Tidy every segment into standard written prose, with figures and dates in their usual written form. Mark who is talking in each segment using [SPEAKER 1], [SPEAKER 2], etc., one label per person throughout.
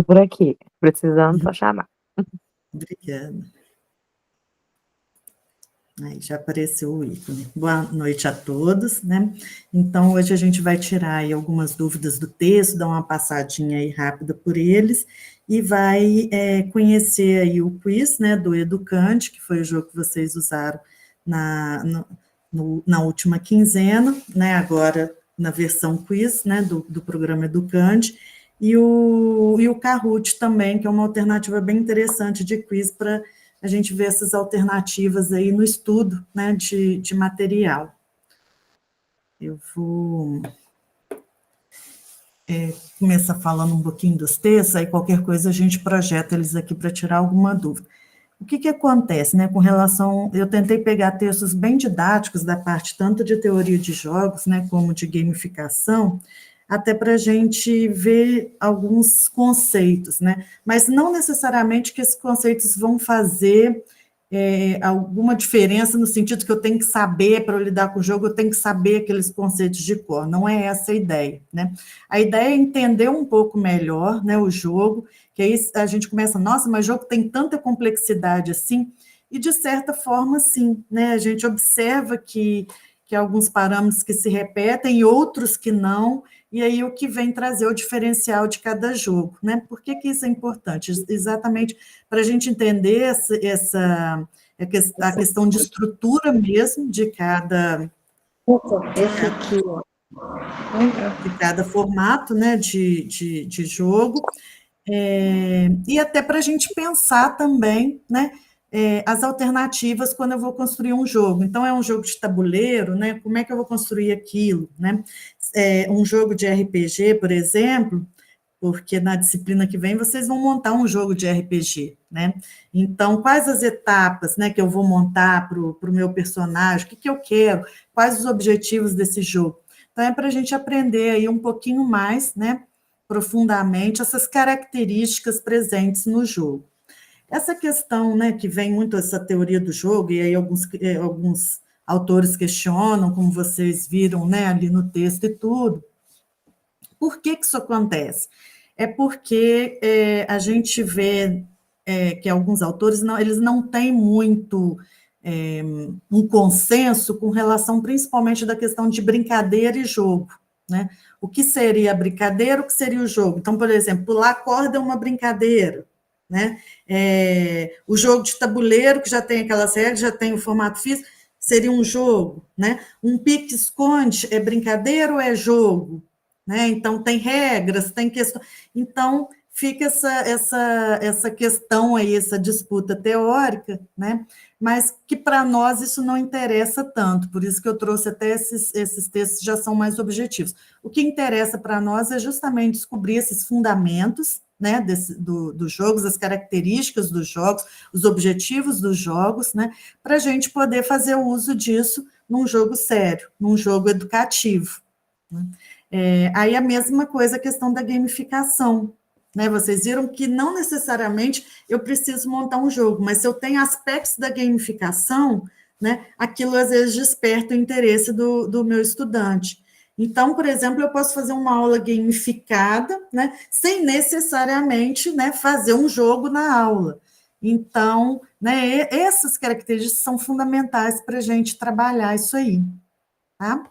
[SPEAKER 1] por aqui, precisando só chamar.
[SPEAKER 2] Obrigada. Aí já apareceu o ícone. Boa noite a todos, né? Então, hoje a gente vai tirar aí algumas dúvidas do texto, dar uma passadinha aí rápida por eles, e vai conhecer aí o quiz, né, do Educande, que foi o jogo que vocês usaram na última quinzena, né, agora na versão quiz, né, do programa Educande, e o Kahoot também, que é uma alternativa bem interessante de quiz para a gente ver essas alternativas aí no estudo, né, de material. Eu vou começar falando um pouquinho dos textos, aí qualquer coisa a gente projeta eles aqui para tirar alguma dúvida. O que acontece, né, com relação... Eu tentei pegar textos bem didáticos da parte tanto de teoria de jogos, né, como de gamificação, até para a gente ver alguns conceitos, né, mas não necessariamente que esses conceitos vão fazer alguma diferença no sentido que eu tenho que saber, para eu lidar com o jogo, eu tenho que saber aqueles conceitos de cor, não é essa a ideia, né? A ideia é entender um pouco melhor, né, o jogo, que aí a gente começa, nossa, mas o jogo tem tanta complexidade assim, e de certa forma, sim, né, a gente observa que alguns parâmetros que se repetem e outros que não, e aí o que vem trazer o diferencial de cada jogo, né? Por que isso é importante? Exatamente para a gente entender a questão de estrutura mesmo de cada formato, né, de jogo, e até para a gente pensar também, né, as alternativas quando eu vou construir um jogo. Então, é um jogo de tabuleiro, né, como é que eu vou construir aquilo, né? Um jogo de RPG, por exemplo, porque na disciplina que vem vocês vão montar um jogo de RPG, né? Então, quais as etapas, né, que eu vou montar para o meu personagem, o que eu quero, quais os objetivos desse jogo. Então, é para a gente aprender aí um pouquinho mais, né, profundamente, essas características presentes no jogo. Essa questão, né, que vem muito essa teoria do jogo, e aí alguns autores questionam, como vocês viram, né, ali no texto e tudo. Por que isso acontece? É porque a gente vê que alguns autores eles não têm muito um consenso com relação principalmente da questão de brincadeira e jogo, né? O que seria a brincadeira, o que seria o jogo? Então, por exemplo, pular corda é uma brincadeira, né? O jogo de tabuleiro, que já tem aquelas regras, já tem o formato físico, seria um jogo, né? Um pique-esconde é brincadeira ou é jogo? Né? Então, tem regras, tem questão. Então, fica essa questão aí, essa disputa teórica, né? Mas que para nós isso não interessa tanto, por isso que eu trouxe até esses textos já são mais objetivos. O que interessa para nós é justamente descobrir esses fundamentos, né, dos jogos, as características dos jogos, os objetivos dos jogos, né, para a gente poder fazer o uso disso num jogo sério, num jogo educativo, né? Aí a mesma coisa a questão da gamificação, né? Vocês viram que não necessariamente eu preciso montar um jogo, mas se eu tenho aspectos da gamificação, né, aquilo às vezes desperta o interesse do meu estudante. Então, por exemplo, eu posso fazer uma aula gamificada, né, sem necessariamente, né, fazer um jogo na aula. Então, né, essas características são fundamentais para a gente trabalhar isso aí, tá?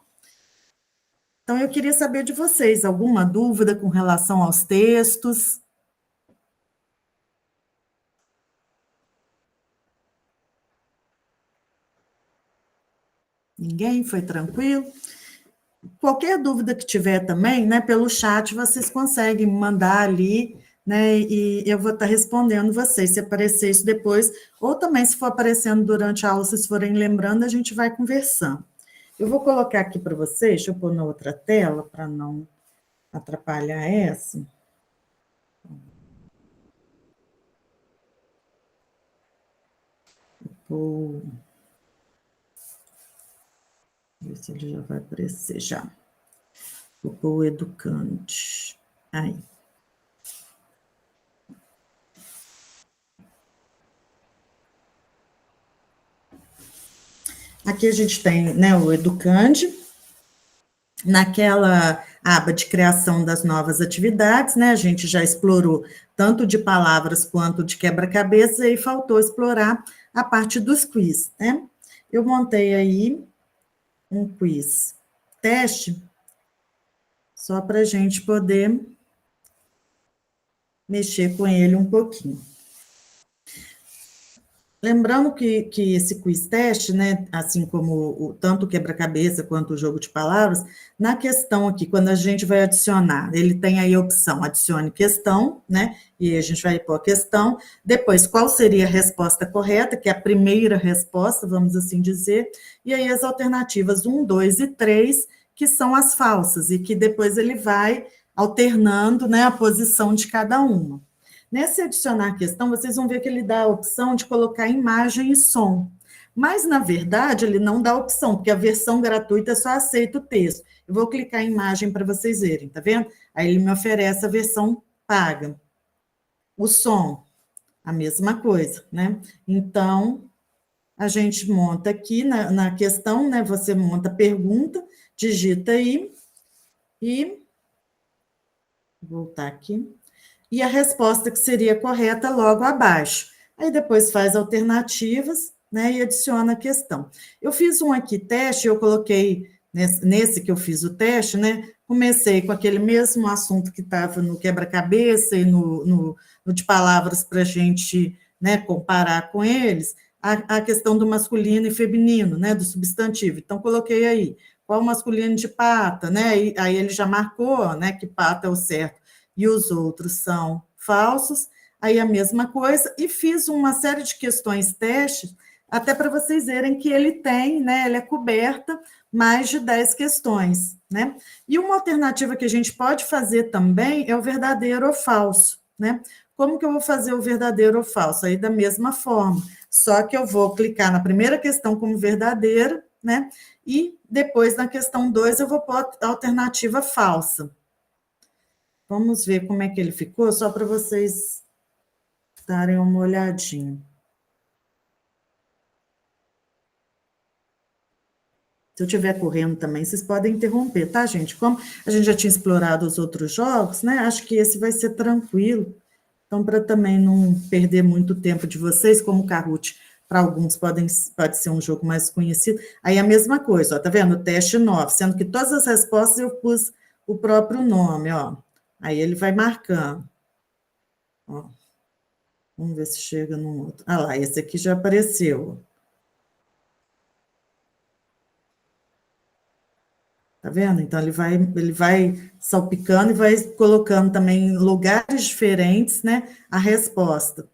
[SPEAKER 2] Então, eu queria saber de vocês, alguma dúvida com relação aos textos? Ninguém? Foi tranquilo? Qualquer dúvida que tiver também, né, pelo chat, vocês conseguem mandar ali, né, e eu vou estar respondendo vocês, se aparecer isso depois, ou também se for aparecendo durante a aula, se vocês forem lembrando, a gente vai conversando. Eu vou colocar aqui para vocês, deixa eu pôr na outra tela, para não atrapalhar essa. Vou ver se ele já vai aparecer já. Vou pôr o educante. Aí. Aqui a gente tem, né, o educande. aba de criação das novas atividades, né? A gente já explorou tanto de palavras quanto de quebra-cabeça, e faltou explorar a parte dos quiz, né? Eu montei aí um quiz teste, só para a gente poder mexer com ele um pouquinho. Lembrando que esse quiz teste, né, assim como tanto o quebra-cabeça quanto o jogo de palavras, na questão aqui, quando a gente vai adicionar, ele tem aí a opção adicione questão, né, e a gente vai pôr a questão, depois qual seria a resposta correta, que é a primeira resposta, vamos assim dizer, e aí as alternativas 1, 2 e 3, que são as falsas, e que depois ele vai alternando, né, a posição de cada uma. Nesse adicionar questão, vocês vão ver que ele dá a opção de colocar imagem e som. Mas, na verdade, ele não dá opção, porque a versão gratuita só aceita o texto. Eu vou clicar em imagem para vocês verem, tá vendo? Aí ele me oferece a versão paga. O som, a mesma coisa, né? Então, a gente monta aqui na questão, né? Você monta a pergunta, digita aí e... Vou voltar aqui. E a resposta que seria correta logo abaixo. Aí depois faz alternativas, né, e adiciona a questão. Eu fiz um aqui teste, eu coloquei, nesse que eu fiz o teste, né, comecei com aquele mesmo assunto que estava no quebra-cabeça e no de palavras para a gente, né, comparar com eles, a questão do masculino e feminino, né, do substantivo. Então, coloquei aí, qual o masculino de pata, né, e aí ele já marcou, né, que pata é o certo, e os outros são falsos, aí a mesma coisa, e fiz uma série de questões testes, até para vocês verem que ele tem, né, ele é coberta mais de 10 questões, né? E uma alternativa que a gente pode fazer também é o verdadeiro ou falso, né? Como que eu vou fazer o verdadeiro ou falso? Aí da mesma forma, só que eu vou clicar na primeira questão como verdadeiro, né? E depois na questão 2 eu vou pôr a alternativa falsa. Vamos ver como é que ele ficou, só para vocês darem uma olhadinha. Se eu estiver correndo também, vocês podem interromper, tá, gente? Como a gente já tinha explorado os outros jogos, né? Acho que esse vai ser tranquilo. Então, para também não perder muito tempo de vocês, como o Kahoot, para alguns pode ser um jogo mais conhecido. Aí a mesma coisa, ó, tá vendo? Teste 9, sendo que todas as respostas eu pus o próprio nome, ó. Aí ele vai marcando. Ó. Vamos ver se chega no outro. Ah lá, esse aqui já apareceu. Tá vendo? Então, ele vai salpicando e vai colocando também em lugares diferentes, né, a resposta.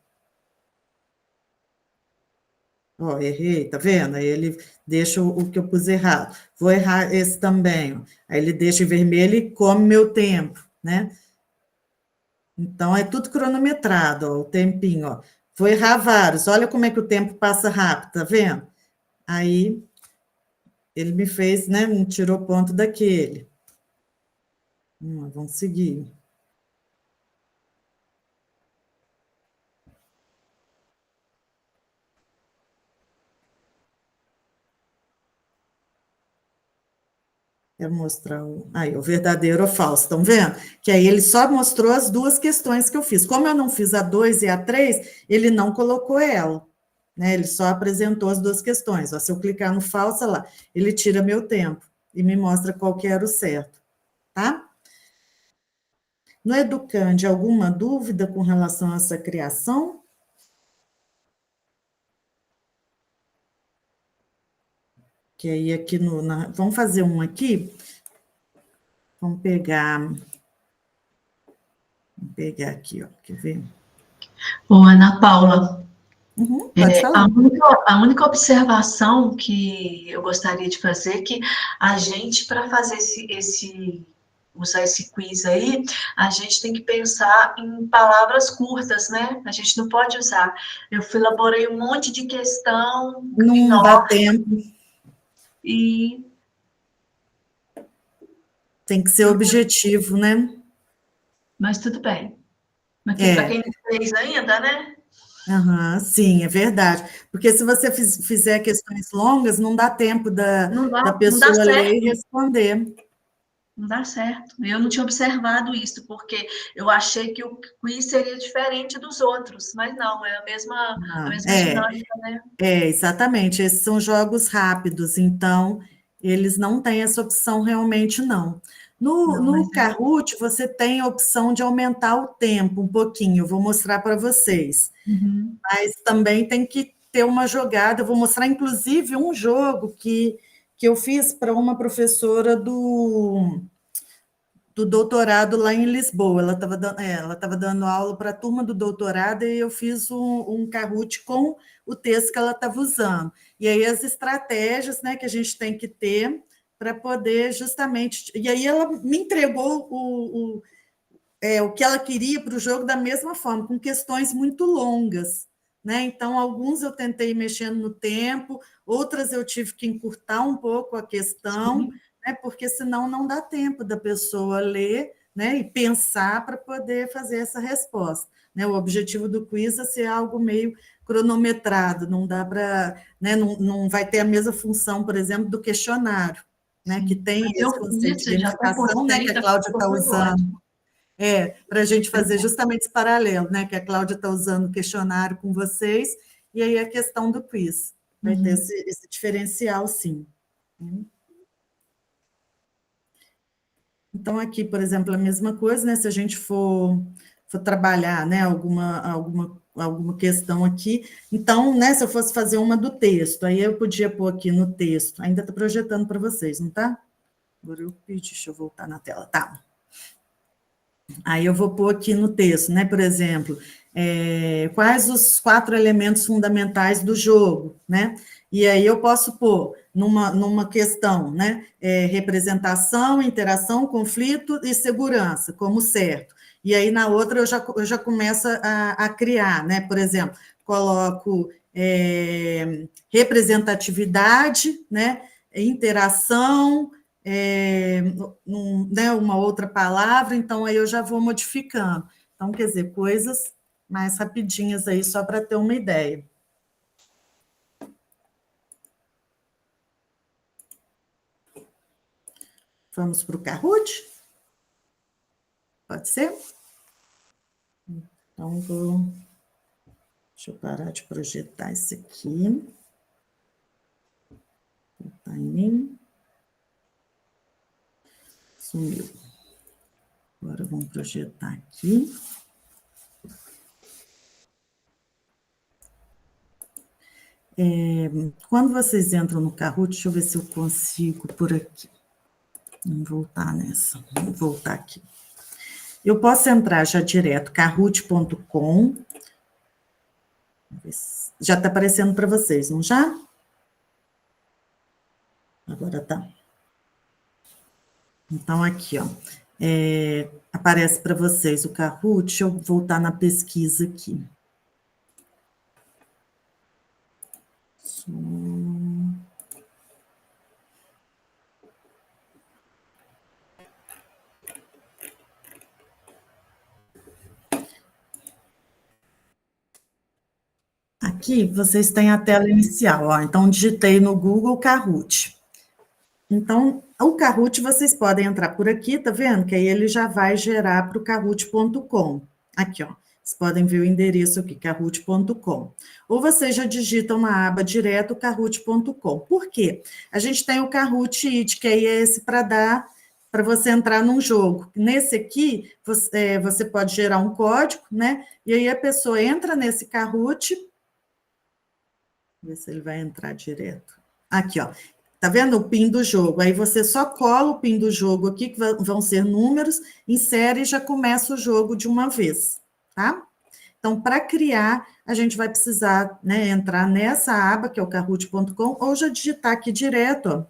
[SPEAKER 2] Ó, errei, tá vendo? Aí ele deixa o que eu pus errado. Vou errar esse também. Ó. Aí ele deixa em vermelho e come meu tempo, né? Então, é tudo cronometrado, ó, o tempinho, ó. Vou errar vários. Olha como é que o tempo passa rápido, tá vendo? Aí, ele me fez, né, me tirou ponto daquele. Vamos seguir. Quero mostrar o verdadeiro ou falso, estão vendo? Que aí ele só mostrou as duas questões que eu fiz. Como eu não fiz a 2 e a 3, ele não colocou ela, né? Ele só apresentou as duas questões. Ó, se eu clicar no falso, lá, ele tira meu tempo e me mostra qual que era o certo, tá? No Educande, alguma dúvida com relação a essa criação? Que aí aqui vamos fazer um aqui. Vamos pegar aqui, ó. Quer ver?
[SPEAKER 3] Ô, Ana Paula,
[SPEAKER 2] Pode falar.
[SPEAKER 3] a única observação que eu gostaria de fazer é que a gente, para fazer usar esse quiz aí, a gente tem que pensar em palavras curtas, né? A gente não pode usar. Eu elaborei um monte de questão
[SPEAKER 2] Não dá tempo.
[SPEAKER 3] E
[SPEAKER 2] tem que ser objetivo, né?
[SPEAKER 3] Mas tudo bem. Mas para quem não fez ainda, né?
[SPEAKER 2] Sim, é verdade. Porque se você fizer questões longas, não dá tempo da pessoa ler e responder.
[SPEAKER 3] Não dá certo. Eu não tinha observado isso, porque eu achei que o quiz seria diferente dos outros, mas não, é a
[SPEAKER 2] Não,
[SPEAKER 3] mesma dinâmica, né?
[SPEAKER 2] exatamente. Esses são jogos rápidos, então eles não têm essa opção realmente, não. No,
[SPEAKER 3] Não, mas
[SPEAKER 2] no Kahoot, você tem a opção de aumentar o tempo um pouquinho, eu vou mostrar para vocês.
[SPEAKER 3] uhum.
[SPEAKER 2] Mas também tem que ter uma jogada. Eu vou mostrar, inclusive, um jogo que eu fiz para uma professora do doutorado lá em Lisboa. Ela estava dando aula para a turma do doutorado e eu fiz um Kahoot com o texto que ela estava usando. E aí as estratégias, né, que a gente tem que ter para poder justamente... E aí ela me entregou o que ela queria para o jogo da mesma forma, com questões muito longas. Né? Então, alguns eu tentei mexendo no tempo, outras eu tive que encurtar um pouco a questão,
[SPEAKER 3] Sim.
[SPEAKER 2] né? Porque senão não dá tempo da pessoa ler, né? E pensar para poder fazer essa resposta. Né? O objetivo do quiz é ser algo meio cronometrado, não dá para, né? Não vai ter a mesma função, por exemplo, do questionário, né? Que
[SPEAKER 3] Sim.
[SPEAKER 2] tem
[SPEAKER 3] Mas
[SPEAKER 2] esse
[SPEAKER 3] eu
[SPEAKER 2] conceito
[SPEAKER 3] fiz,
[SPEAKER 2] de
[SPEAKER 3] eu já
[SPEAKER 2] gamificação, né?
[SPEAKER 3] compostei,
[SPEAKER 2] Que a
[SPEAKER 3] tá,
[SPEAKER 2] Cláudia
[SPEAKER 3] ficou
[SPEAKER 2] está
[SPEAKER 3] muito
[SPEAKER 2] usando.
[SPEAKER 3] ótimo.
[SPEAKER 2] Para a gente fazer justamente esse paralelo, né? Que a Cláudia está usando o questionário com vocês, e aí a questão do quiz. Vai ter
[SPEAKER 3] Uhum.
[SPEAKER 2] esse diferencial, sim. Então, aqui, por exemplo, a mesma coisa, né? Se a gente for trabalhar, né, alguma questão aqui, então, né, se eu fosse fazer uma do texto, aí eu podia pôr aqui no texto, ainda está projetando para vocês, não tá? Agora deixa eu voltar na tela, tá? Aí eu vou pôr aqui no texto, né? Por exemplo, quais os 4 elementos fundamentais do jogo, né? E aí eu posso pôr numa questão, né? Representação, interação, conflito e segurança, como certo. E aí na outra eu já começo a criar, né? Por exemplo, coloco representatividade, né? Interação, né, uma outra palavra, então aí eu já vou modificando. Então, quer dizer, coisas mais rapidinhas aí, só para ter uma ideia. Vamos para o Kahoot? Pode ser? Então, deixa eu parar de projetar isso aqui. O timing. Sumiu. Agora vamos projetar aqui. Quando vocês entram no Kahoot, deixa eu ver se eu consigo por aqui. Vamos voltar nessa. Vamos voltar aqui. Eu posso entrar já direto, kahoot.com. Já está aparecendo para vocês, não já? Agora tá. Então, aqui, ó. Aparece para vocês o Kahoot. Deixa eu voltar na pesquisa aqui. Aqui vocês têm a tela inicial, ó. Então, digitei no Google Kahoot. Então, o Kahoot vocês podem entrar por aqui, tá vendo? Que aí ele já vai gerar para o kahoot.com. Aqui, ó. Vocês podem ver o endereço aqui, kahoot.com. Ou vocês já digitam na aba direto kahoot.com. Por quê? A gente tem o Kahoot It, que aí é esse para você entrar num jogo. Nesse aqui, você pode gerar um código, né? E aí a pessoa entra nesse Kahoot. Ver se ele vai entrar direto. Aqui, ó. Tá vendo o PIN do jogo? Aí você só cola o PIN do jogo aqui, que vão ser números, insere e já começa o jogo de uma vez, tá? Então, para criar, a gente vai precisar, né, entrar nessa aba, que é o kahoot.com, ou já digitar aqui direto, ó,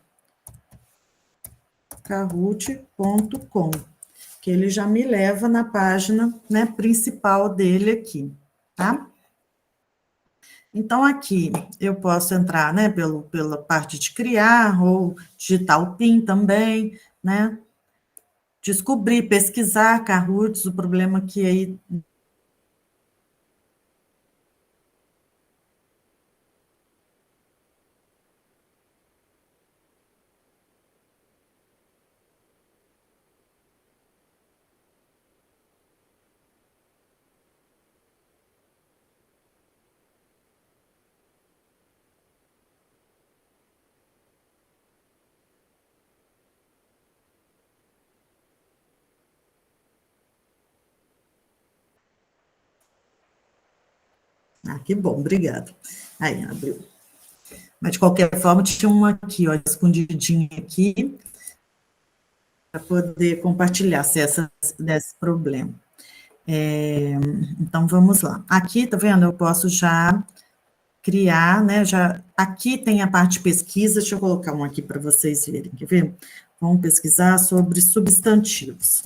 [SPEAKER 2] kahoot.com, que ele já me leva na página, né, principal dele aqui, tá? Então, aqui eu posso entrar, né, pela parte de criar, ou digitar o PIN também, né? Descobrir, pesquisar Kahoots, o problema que aí Ah, que bom, obrigada. Aí, abriu. Mas, de qualquer forma, tinha uma aqui, ó, escondidinha aqui, para poder compartilhar se desse problema. Então, vamos lá. Aqui, tá vendo? Eu posso já criar, né? Aqui tem a parte de pesquisa, deixa eu colocar um aqui para vocês verem, quer ver? Vamos pesquisar sobre substantivos.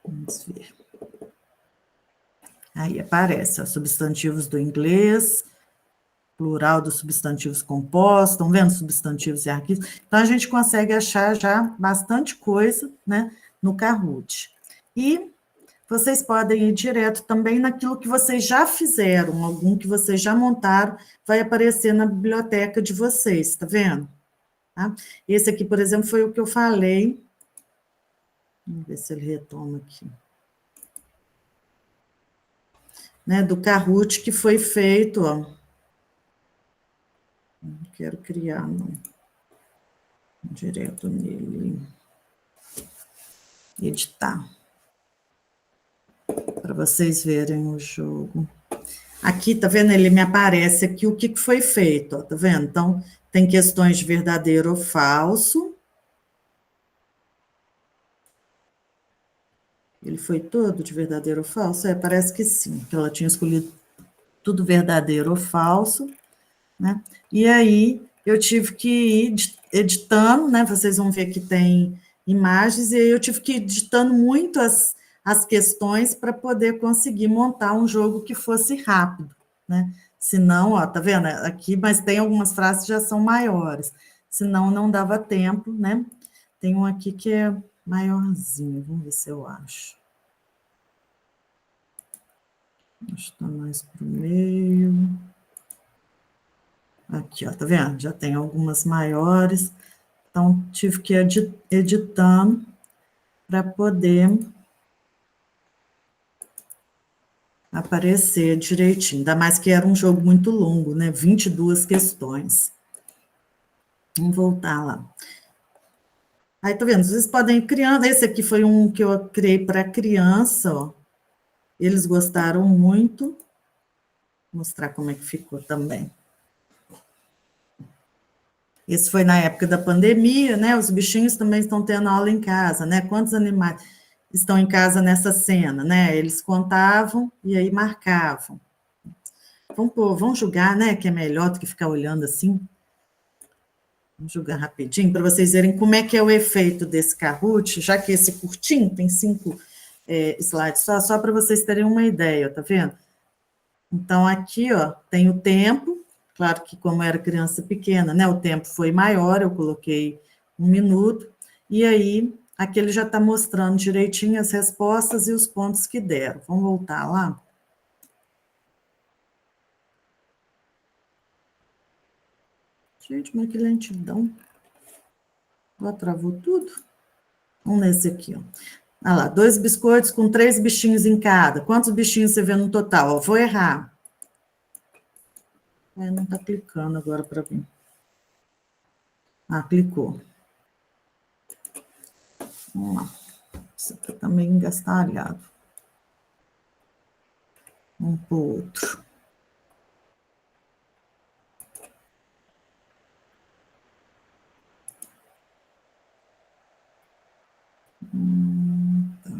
[SPEAKER 2] Vamos ver. Aí aparece, ó, substantivos do inglês, plural dos substantivos compostos, estão vendo substantivos e arquivos? Então, a gente consegue achar já bastante coisa, né, no Kahoot. E vocês podem ir direto também naquilo que vocês já fizeram, algum que vocês já montaram, vai aparecer na biblioteca de vocês, tá vendo? Tá? Esse aqui, por exemplo, foi o que eu falei. Vamos ver se ele retoma aqui. Né, do Kahoot, que foi feito, ó. Não quero criar, não. Direto nele. Editar. Para vocês verem o jogo. Aqui, tá vendo? Ele me aparece aqui o que foi feito, ó, tá vendo? Então, tem questões de verdadeiro ou falso. Ele foi todo de verdadeiro ou falso? Parece que sim, que ela tinha escolhido tudo verdadeiro ou falso, né? E aí, eu tive que ir editando, né? Vocês vão ver que tem imagens, e aí eu tive que ir editando muito as questões para poder conseguir montar um jogo que fosse rápido, né? Senão, ó, tá vendo? Aqui, mas tem algumas frases que já são maiores, senão não dava tempo, né? Tem um aqui que é maiorzinho, vamos ver se eu acho. Acho que está mais para o meio. Aqui, ó, tá vendo? Já tem algumas maiores, então tive que ir editando para poder aparecer direitinho, ainda mais que era um jogo muito longo, né? 22 questões. Vamos voltar lá. Aí, tá vendo? Vocês podem ir criando. Esse aqui foi um que eu criei para criança, ó. Eles gostaram muito. Vou mostrar como é que ficou também. Esse foi na época da pandemia, né? Os bichinhos também estão tendo aula em casa, né? Quantos animais estão em casa nessa cena, né? Eles contavam e aí marcavam. Vamos julgar, né? Que é melhor do que ficar olhando assim. Vamos julgar rapidinho, para vocês verem como é que é o efeito desse Kahoot, já que esse curtinho tem 5 slides só para vocês terem uma ideia, tá vendo? Então, aqui, ó, tem o tempo, claro que como era criança pequena, né, o tempo foi maior, eu coloquei 1 minuto, e aí, aqui ele já está mostrando direitinho as respostas e os pontos que deram. Vamos voltar lá? Gente, mas que lentidão. Ó, travou tudo. Vamos nesse aqui, ó. Olha lá, 2 biscoitos com 3 bichinhos em cada. Quantos bichinhos você vê no total? Ó, vou errar. Não está clicando agora para mim. Ah, clicou. Vamos lá. Isso aqui está meio engastalhado. Um para o outro. Tá.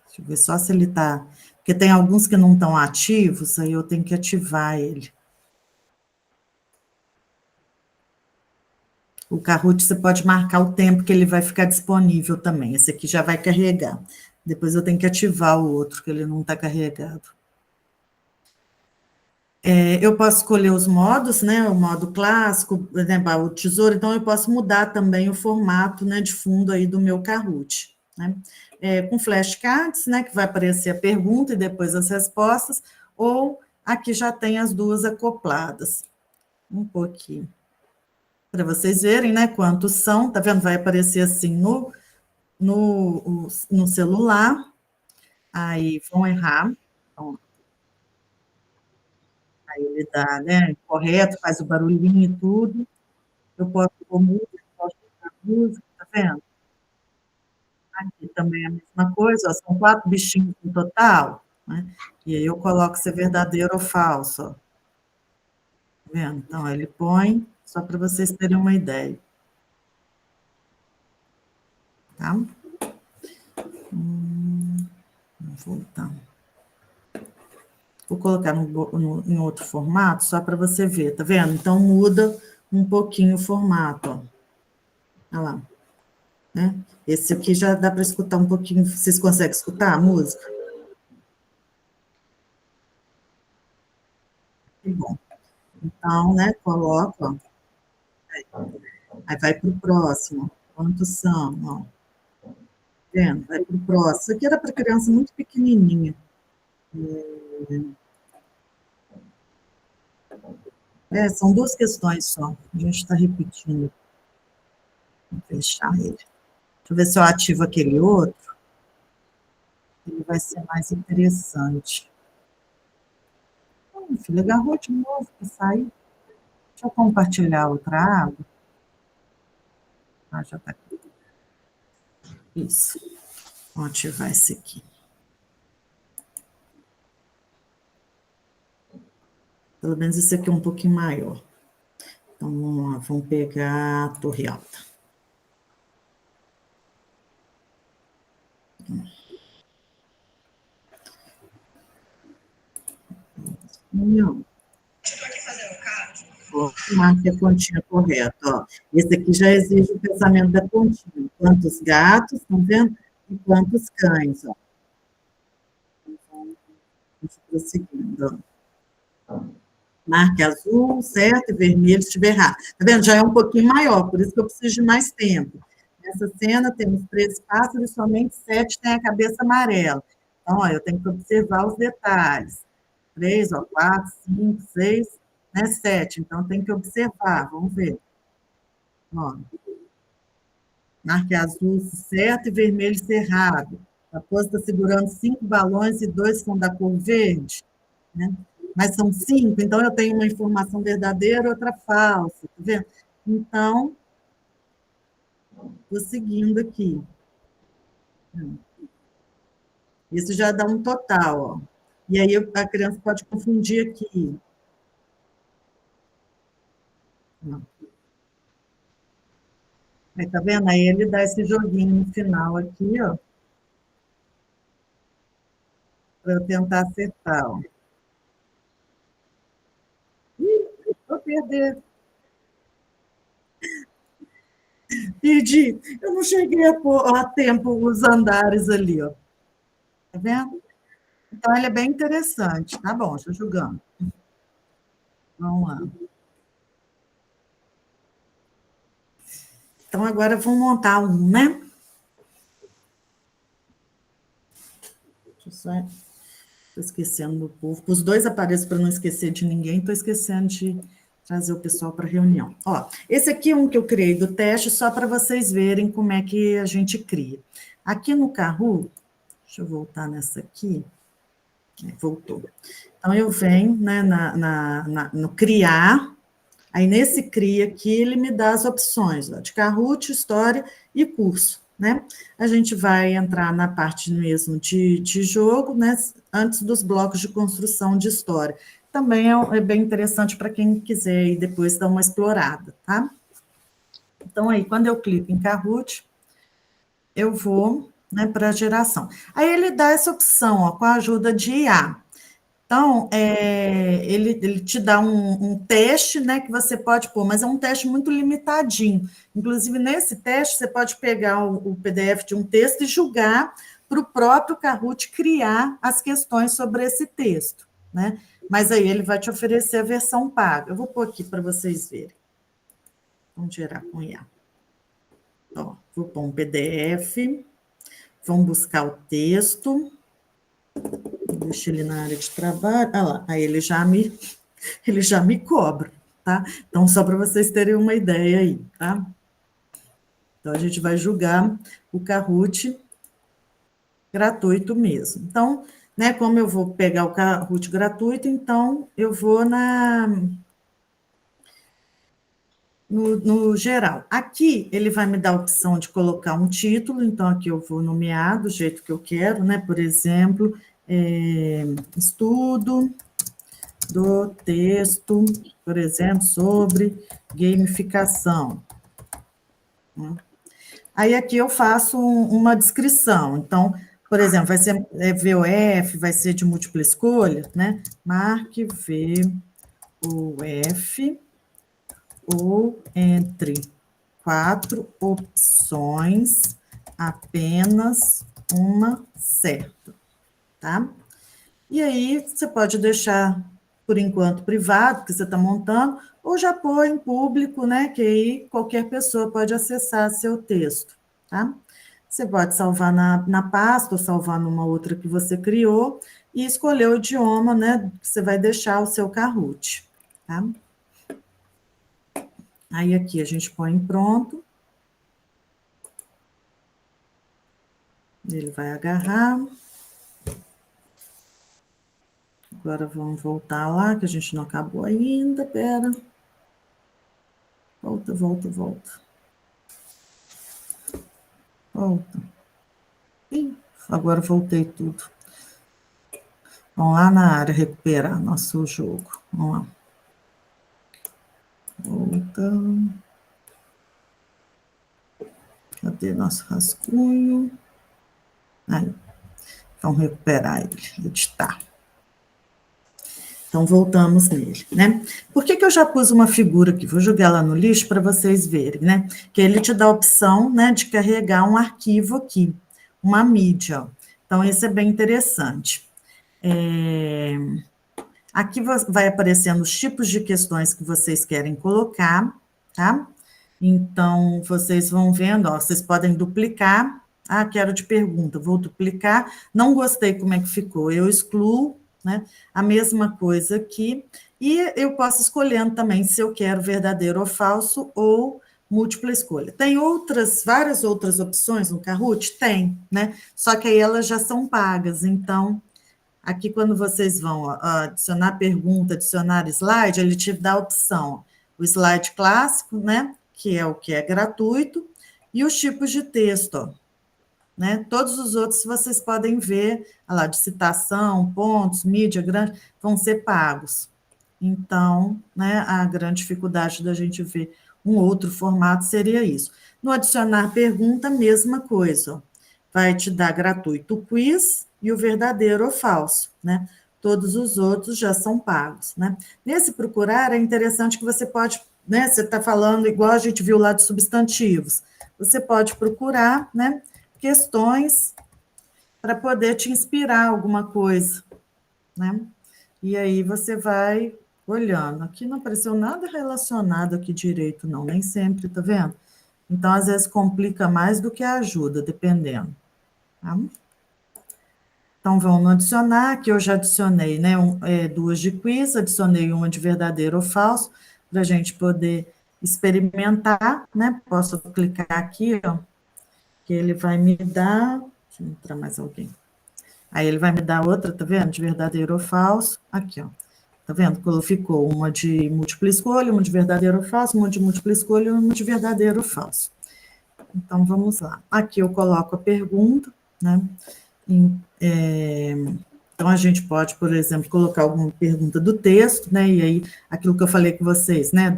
[SPEAKER 2] Deixa eu ver só se ele está... Porque tem alguns que não estão ativos, aí eu tenho que ativar ele. O Kahoot, você pode marcar o tempo que ele vai ficar disponível também. Esse aqui já vai carregar. Depois eu tenho que ativar o outro, que ele não está carregado. Eu posso escolher os modos, né? O modo clássico, né, o tesouro, então eu posso mudar também o formato, né, de fundo aí do meu Kahoot, né? Com flashcards, né, que vai aparecer a pergunta e depois as respostas, ou aqui já tem as duas acopladas. Um pouquinho. Para vocês verem, né, quantos são, tá vendo? Vai aparecer assim no celular, aí vão errar. Então, aí ele dá, né, correto, faz o barulhinho e tudo. eu posso pôr música, posso botar música, tá vendo? Aqui também é a mesma coisa, ó, são 4 bichinhos no total, né? E aí eu coloco se é verdadeiro ou falso, ó. Tá vendo? Então, ele põe, só para vocês terem uma ideia. Tá? Voltar. Vou colocar em outro formato, só para você ver, tá vendo? Então, muda um pouquinho o formato, ó. Olha lá. Né? Esse aqui já dá para escutar um pouquinho. Vocês conseguem escutar a música? Que bom. Então, né, coloca, ó. Aí vai para o próximo. Quantos são? Ó. Tá vendo? Vai para o próximo. Isso aqui era para criança muito pequenininha. São 2 questões só. A gente está repetindo. Vou fechar ele. Deixa eu ver se eu ativo aquele outro. Ele vai ser mais interessante. Filho, agarrou de novo para sair. Deixa eu compartilhar outra aba. Ah, já está aqui. Isso. Vou ativar esse aqui. Pelo menos esse aqui é um pouquinho maior. Então, vamos lá, vamos pegar a Torre Alta. Não. Vou marcar a continha correta. Ó. Esse aqui já exige o pensamento da continha. Quantos gatos, estão vendo? E quantos cães. Ó. Vamos prosseguindo. Ó. Marque azul, certo, e vermelho se estiver errado. Está vendo? Já é um pouquinho maior, por isso que eu preciso de mais tempo. Nessa cena, temos 13 pássaros e somente 7 têm a cabeça amarela. Então, ó, eu tenho que observar os detalhes. 3, ó, 4, 5, 6, né, 7. Então, tem que observar, vamos ver. Ó, marque azul certo e vermelho errado. A raposa está segurando 5 balões e 2 são da cor verde, né? Mas são 5, então eu tenho uma informação verdadeira, outra falsa, tá vendo? Então, vou seguindo aqui. Isso já dá um total, ó. E aí a criança pode confundir aqui. Aí, tá vendo? Aí ele dá esse joguinho no final aqui, ó. Para eu tentar acertar, ó. Vou perder. Perdi. Eu não cheguei a tempo os andares ali, ó. Tá vendo? Então, ele é bem interessante. Tá bom, estou julgando. Vamos lá. Então, agora vamos montar um, né? Estou esquecendo do povo. Os 2 aparelhos, para não esquecer de ninguém, estou esquecendo de trazer o pessoal para a reunião. Ó, esse aqui é um que eu criei do teste, só para vocês verem como é que a gente cria. Aqui no Kahoot, deixa eu voltar nessa aqui. Voltou. Então, eu venho, né, no criar, aí nesse cria aqui, ele me dá as opções, ó, de Kahoot, história e curso, né? A gente vai entrar na parte mesmo de jogo, né, antes dos blocos de construção de história. Também é bem interessante para quem quiser e depois dar uma explorada, tá? Então, aí, quando eu clico em Kahoot, eu vou, né, para a geração. Aí ele dá essa opção, ó, com a ajuda de IA. Então, ele te dá um teste, né, que você pode pôr, mas é um teste muito limitadinho. Inclusive, nesse teste, você pode pegar o PDF de um texto e julgar para o próprio Kahoot criar as questões sobre esse texto, né? Mas aí ele vai te oferecer a versão paga. Eu vou pôr aqui para vocês verem. Vamos gerar com IA. Ó, vou pôr um PDF. Vamos buscar o texto. Deixa ele na área de trabalho. Ah lá, aí ele já me cobra, tá? Então, só para vocês terem uma ideia aí, tá? Então, a gente vai julgar o Kahoot gratuito mesmo. Então, né, como eu vou pegar o Kahoot gratuito, então eu vou no geral. Aqui, ele vai me dar a opção de colocar um título, então aqui eu vou nomear do jeito que eu quero, né? Por exemplo, estudo do texto, por exemplo, sobre gamificação. Aí aqui eu faço uma descrição. Então, por exemplo, vai ser VOF, vai ser de múltipla escolha, né? Marque VOF ou entre 4 opções, apenas uma certa, tá? E aí, você pode deixar, por enquanto, privado, que você está montando, ou já pôr em público, né? Que aí qualquer pessoa pode acessar seu texto, tá? Você pode salvar na pasta, ou salvar numa outra que você criou, e escolher o idioma, né? Que você vai deixar o seu Kahoot, tá? Aí aqui a gente põe em pronto. Ele vai agarrar. Agora vamos voltar lá, que a gente não acabou ainda, pera. Volta, volta, volta. Volta. Ih, agora voltei tudo. Vamos lá na área recuperar nosso jogo. Vamos lá. Volta. Cadê nosso rascunho? Aí. Vamos recuperar ele, editar. Então, voltamos nele, né? Por que eu já pus uma figura aqui? Vou jogar lá no lixo para vocês verem, né? Que ele te dá a opção, né, de carregar um arquivo aqui, uma mídia. Então, isso é bem interessante. Aqui vai aparecendo os tipos de questões que vocês querem colocar, tá? Então, vocês vão vendo, ó, vocês podem duplicar. Ah, quero de pergunta, vou duplicar. Não gostei como é que ficou, eu excluo, né? A mesma coisa aqui. E eu posso escolhendo também se eu quero verdadeiro ou falso ou múltipla escolha. Tem várias outras opções no Kahoot? Tem, né? Só que aí elas já são pagas, então... Aqui, quando vocês vão adicionar pergunta, adicionar slide, ele te dá a opção, o slide clássico, né, que é o que é gratuito, e os tipos de texto, ó, né, todos os outros vocês podem ver, lá, de citação, pontos, mídia grande, vão ser pagos. Então, né, a grande dificuldade da gente ver um outro formato seria isso. No adicionar pergunta, mesma coisa, ó. Vai te dar gratuito o quiz e o verdadeiro ou falso, né? Todos os outros já são pagos, né? Nesse procurar, é interessante que você pode, né? Você está falando igual a gente viu lá de substantivos. Você pode procurar, né? Questões para poder te inspirar alguma coisa, né? E aí você vai olhando. Aqui não apareceu nada relacionado aqui direito, não, nem sempre, tá vendo? Então, às vezes, complica mais do que ajuda, dependendo. Tá? Então, vamos adicionar, que eu já adicionei, né, duas de quiz, adicionei uma de verdadeiro ou falso, para a gente poder experimentar, né? Posso clicar aqui, ó, que ele vai me dar... Deixa eu entrar mais alguém. Aí ele vai me dar outra, tá vendo? De verdadeiro ou falso. Aqui, ó. Tá vendo? Ficou uma de múltipla escolha, uma de verdadeiro ou falso, uma de múltipla escolha e uma de verdadeiro ou falso. Então, vamos lá. Aqui eu coloco a pergunta, né? Então, a gente pode, por exemplo, colocar alguma pergunta do texto, né? E aí, aquilo que eu falei com vocês, né?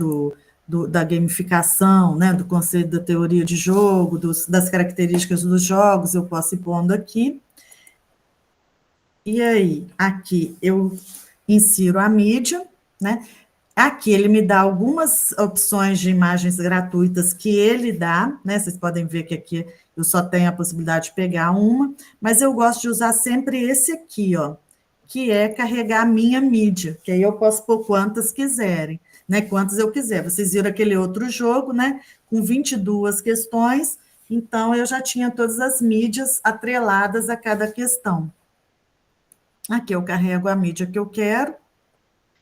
[SPEAKER 2] Da gamificação, né? Do conceito da teoria de jogo, das características dos jogos, eu posso ir pondo aqui. E aí, aqui eu insiro a mídia, né? Aqui ele me dá algumas opções de imagens gratuitas que ele dá, né? Vocês podem ver que aqui eu só tenho a possibilidade de pegar uma, mas eu gosto de usar sempre esse aqui, ó, que é carregar a minha mídia, que aí eu posso pôr quantas quiserem, né? Quantas eu quiser. Vocês viram aquele outro jogo, né? Com 22 questões, então eu já tinha todas as mídias atreladas a cada questão. Aqui eu carrego a mídia que eu quero,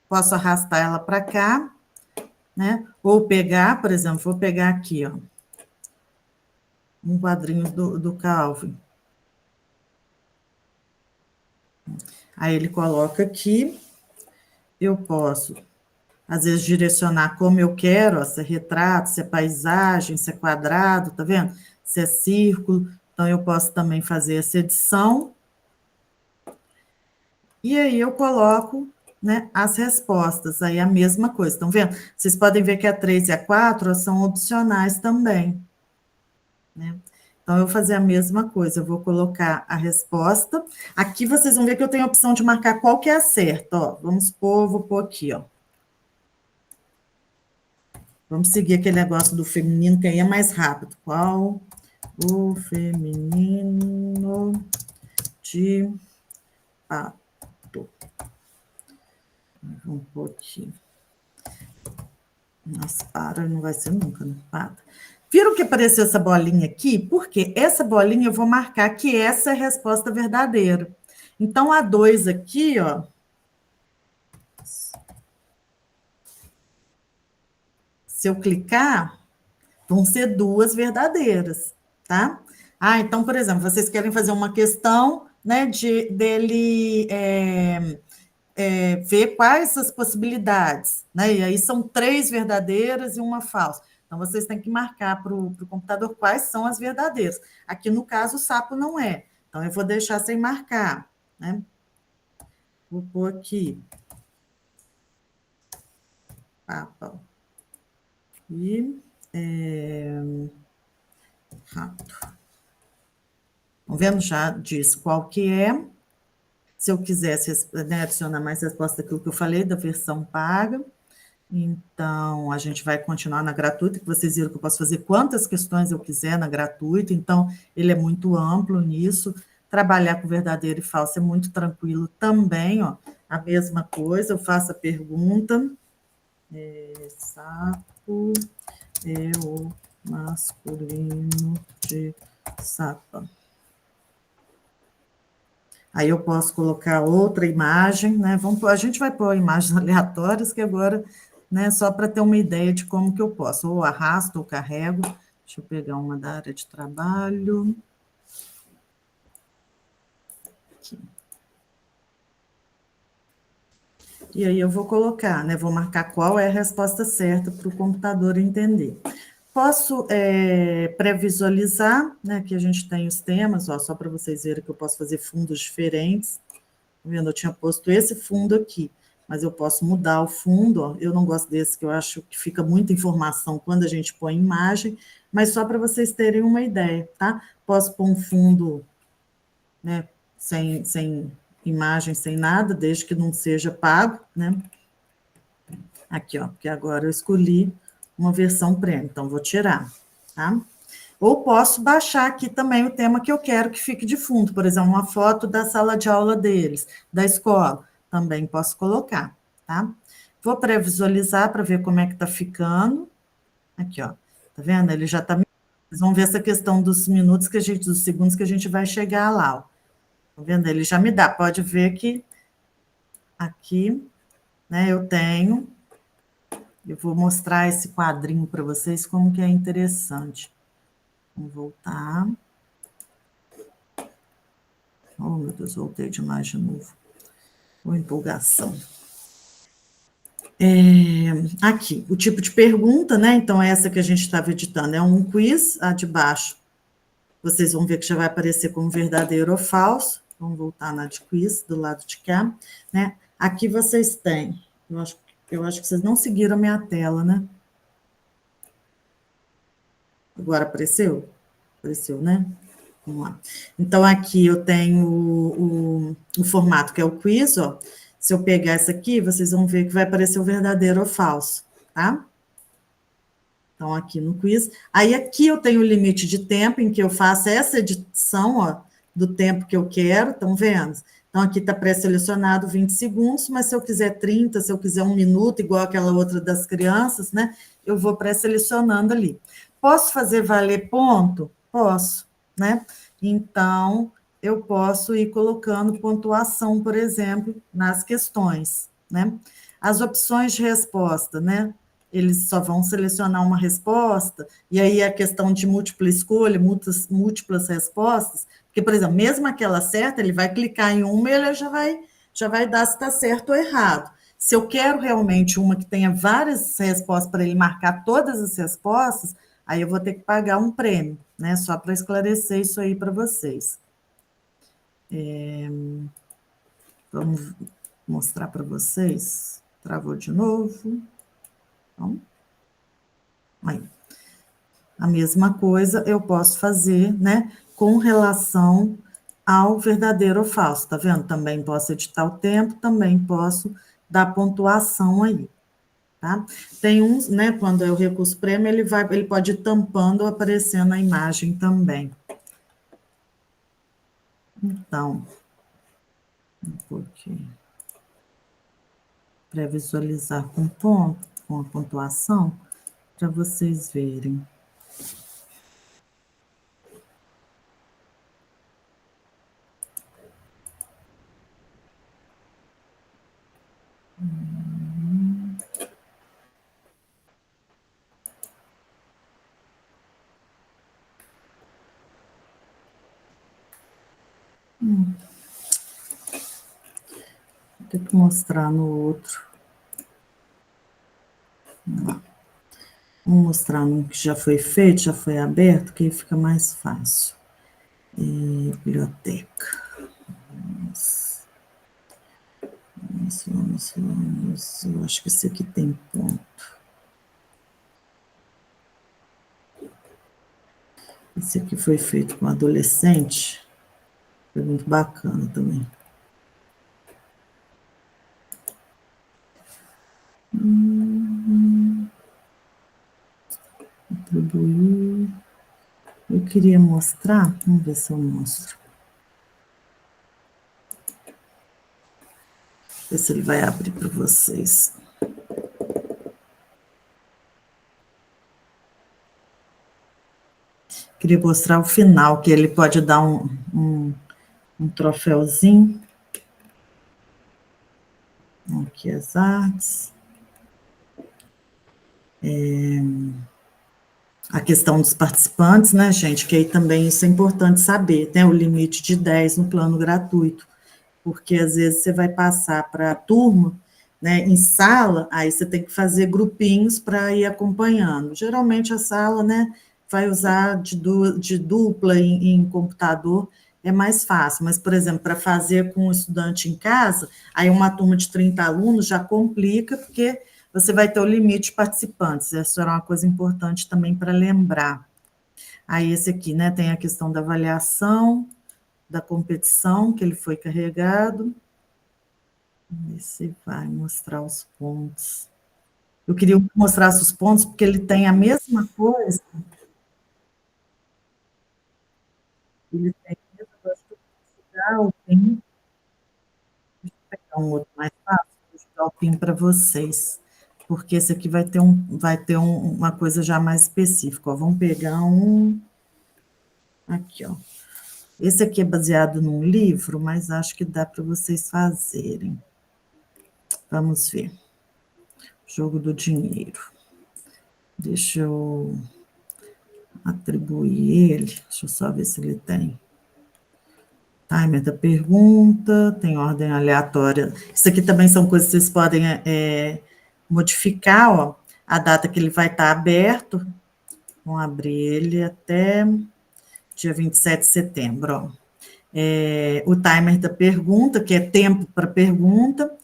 [SPEAKER 2] posso arrastar ela para cá, né? Ou pegar, por exemplo, vou pegar aqui, ó, um quadrinho do Calvin. Aí ele coloca aqui, eu posso às vezes, direcionar como eu quero, ó, se é retrato, se é paisagem, se é quadrado, tá vendo? Se é círculo. Então, eu posso também fazer essa edição. E aí, eu coloco, né, as respostas. Aí, a mesma coisa. Estão vendo? Vocês podem ver que a 3 e a 4 são opcionais também, né? Então, eu vou fazer a mesma coisa. Eu vou colocar a resposta. Aqui, vocês vão ver que eu tenho a opção de marcar qual que é a certa. Ó, vamos pôr, vou pôr aqui, ó. Vamos seguir aquele negócio do feminino, que aí é mais rápido. Qual o feminino de pato? Vamos pôr aqui. Nossa, para, não vai ser nunca, né? Pato. Viram que apareceu essa bolinha aqui? Porque essa bolinha eu vou marcar que essa é a resposta verdadeira. Então, a 2 aqui, ó. Se eu clicar, vão ser 2 verdadeiras, tá? Ah, então, por exemplo, vocês querem fazer uma questão, né, dele ver quais as possibilidades, né? E aí são 3 verdadeiras e uma falsa. Então, vocês têm que marcar para o computador quais são as verdadeiras. Aqui, no caso, o sapo não é. Então, eu vou deixar sem marcar, né? Vou pôr aqui. Papa. E rato. Estão vendo? Já diz qual que é. Se eu quisesse, né, adicionar mais resposta daquilo que eu falei, da versão paga. Então, a gente vai continuar na gratuita, que vocês viram que eu posso fazer quantas questões eu quiser na gratuita, então, ele é muito amplo nisso. Trabalhar com verdadeiro e falso é muito tranquilo também, ó. A mesma coisa, eu faço a pergunta. Sapo é o masculino de sapa. Aí eu posso colocar outra imagem, né? A gente vai pôr imagens aleatórias, que agora, né, só para ter uma ideia de como que eu posso. Ou arrasto ou carrego. Deixa eu pegar uma da área de trabalho. Aqui. E aí eu vou colocar, né? Vou marcar qual é a resposta certa para o computador entender. Posso pré-visualizar, né? Que a gente tem os temas, ó, só para vocês verem que eu posso fazer fundos diferentes. Tá vendo? Eu tinha posto esse fundo aqui, mas eu posso mudar o fundo, ó. Eu não gosto desse, que eu acho que fica muita informação quando a gente põe imagem, mas só para vocês terem uma ideia, tá? Posso pôr um fundo, né, sem imagem, sem nada, desde que não seja pago, né? Aqui, ó, porque agora eu escolhi uma versão premium, então vou tirar, tá? Ou posso baixar aqui também o tema que eu quero que fique de fundo, por exemplo, uma foto da sala de aula deles, da escola, também posso colocar, tá? Vou pré-visualizar para ver como é que tá ficando. Aqui, ó, tá vendo? Ele já tá... Vocês vão ver essa questão dos minutos, dos segundos que a gente vai chegar lá, ó. Tá vendo? Ele já me dá, pode ver que aqui, né, eu tenho... Eu vou mostrar esse quadrinho para vocês, como que é interessante. Vamos voltar. Oh, meu Deus, voltei demais de novo. Uma empolgação. Aqui, o tipo de pergunta, né? Então, essa que a gente estava editando é um quiz, a de baixo. Vocês vão ver que já vai aparecer como verdadeiro ou falso. Vamos voltar na de quiz, do lado de cá, né? Aqui vocês têm, eu acho que vocês não seguiram a minha tela, né? Agora apareceu? Apareceu, né? Vamos lá. Então, aqui eu tenho o formato que é o quiz, ó. Se eu pegar essa aqui, vocês vão ver que vai aparecer o verdadeiro ou falso, tá? Então, aqui no quiz. Aí, aqui eu tenho o limite de tempo em que eu faço essa edição, ó, do tempo que eu quero, estão vendo? Então, aqui está pré-selecionado 20 segundos, mas se eu quiser 30, se eu quiser 1 minuto, igual aquela outra das crianças, né? Eu vou pré-selecionando ali. Posso fazer valer ponto? Posso, né? Então, eu posso ir colocando pontuação, por exemplo, nas questões, né? As opções de resposta, né? Eles só vão selecionar uma resposta, e aí a questão de múltipla escolha, múltiplas respostas, porque, por exemplo, mesmo aquela certa, ele vai clicar em uma e ele já vai dar se está certo ou errado. Se eu quero realmente uma que tenha várias respostas para ele marcar todas as respostas, aí eu vou ter que pagar um prêmio, né? Só para esclarecer isso aí para vocês. Vamos mostrar para vocês. Travou de novo. Então, aí. A mesma coisa eu posso fazer, né, com relação ao verdadeiro ou falso, tá vendo? Também posso editar o tempo, também posso dar pontuação aí, tá? Tem uns, né, quando é o recurso prêmio, ele pode ir tampando ou aparecendo a imagem também. Então, um pouquinho. Pré-visualizar com ponto, com a pontuação, para vocês verem. Vou ter que mostrar no outro. Vou mostrar no que já foi feito, já foi aberto, que aí fica mais fácil. Biblioteca. Vamos. Eu acho que esse aqui tem ponto. Esse aqui foi feito com adolescente. Foi muito bacana também. Atribuir. Eu queria mostrar, vamos ver se eu mostro. Ver se ele vai abrir para vocês. Queria mostrar o final, que ele pode dar um troféuzinho. Aqui as artes. A questão dos participantes, né, gente? Que aí também isso é importante saber, né? O limite de 10 no plano gratuito. Porque às vezes você vai passar para a turma, né, em sala, aí você tem que fazer grupinhos para ir acompanhando. Geralmente a sala, né, vai usar de dupla em computador, é mais fácil, mas, por exemplo, para fazer com um estudante em casa, aí uma turma de 30 alunos já complica, porque você vai ter o limite de participantes, essa era uma coisa importante também para lembrar. Aí esse aqui, né, tem a questão da avaliação, da competição, que ele foi carregado. Vamos ver se vai mostrar os pontos. Eu queria que mostrasse os pontos, porque ele tem a mesma coisa. Ele tem a mesma coisa que o PIN. Deixa eu pegar um outro mais fácil, vou jogar o PIN para vocês. Porque esse aqui vai ter, uma coisa já mais específica. Ó, vamos pegar um. Aqui, ó. Esse aqui é baseado num livro, mas acho que dá para vocês fazerem. Vamos ver. Jogo do dinheiro. Deixa eu atribuir ele. Deixa eu só ver se ele tem. Timer da pergunta, tem ordem aleatória. Isso aqui também são coisas que vocês podem modificar, ó. A data que ele vai estar aberto. Vamos abrir ele até dia 27 de setembro, ó. O timer da pergunta, que é tempo para pergunta,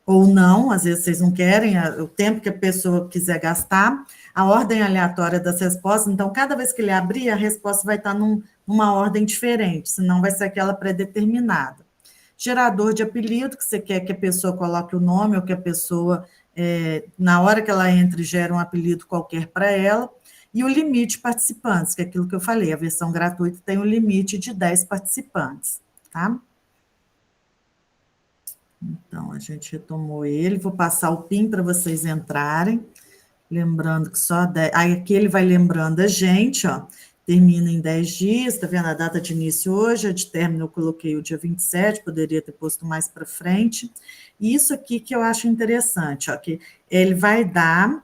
[SPEAKER 2] ou não, às vezes vocês não querem, o tempo que a pessoa quiser gastar, a ordem aleatória das respostas, então, cada vez que ele abrir, a resposta vai estar numa ordem diferente, senão vai ser aquela pré-determinada. Gerador de apelido, que você quer que a pessoa coloque o nome, ou que a pessoa, na hora que ela entre, gera um apelido qualquer para ela, e o limite de participantes, que é aquilo que eu falei, a versão gratuita tem um limite de 10 participantes, tá? Então, a gente retomou ele, vou passar o PIN para vocês entrarem, lembrando que só 10... Aí aqui ele vai lembrando a gente, ó, termina em 10 dias, tá vendo a data de início hoje, a de término eu coloquei o dia 27, poderia ter posto mais para frente, e isso aqui que eu acho interessante, ó, que ele vai dar